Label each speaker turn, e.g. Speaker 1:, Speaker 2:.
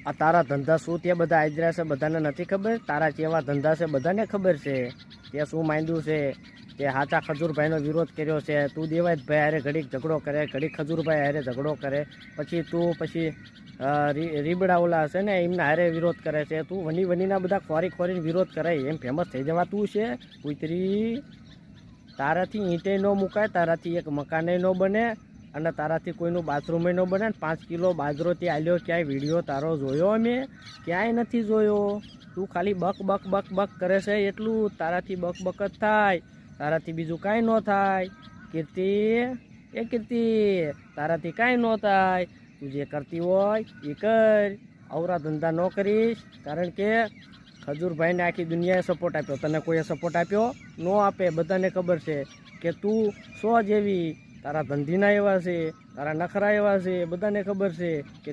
Speaker 1: આ તારા ધંધા શું તે બધા આદરા છે બધાને નથી ખબર? તારા કેવા ધંધા છે બધાને ખબર છે. તે શું માંડ્યું છે? તે હાચા ખજૂરભાઈનો વિરોધ કર્યો છે. તું દેવાયતભાઈ હારે ઘડીક ઝઘડો કરે, ઘડીક ખજૂરભાઈ હારે ઝઘડો કરે, પછી રીબડા ઓલા છે ને એમના હારે વિરોધ કરે છે. તું વનીના બધા ખોરીને વિરોધ કરે એમ ફેમસ થઈ જવા તું છે કુતરી? તારાથી ઈંટે ન મુકાય, તારાથી એક મકાને ન બને, અને તારાથી કોઈનું બાથરૂમે ન બને. 5 કિલો બાજરો તે આલ્યો, ક્યાંય વિડીયો તારો જોયો અમે? ક્યાંય નથી જોયો. તું ખાલી બક બક બક બક કરે છે એટલું. તારાથી બક બક જ થાય, તારાથી બીજું કાંઈ ન થાય. કીર્તિ, એ કીર્તિ, તારાથી કાંઈ ન થાય. તું જે કરતી હોય એ કર. અવરા ધંધા ન કરીશ, કારણ કે ખજૂરભાઈને આખી દુનિયાએ સપોર્ટ આપ્યો. તને કોઈએ સપોર્ટ આપ્યો? ન આપે. બધાને ખબર છે કે તું સો જેવી. તારા ધંધીના એવા છે, તારા નખરા એવા છે, બધાને ખબર છે કે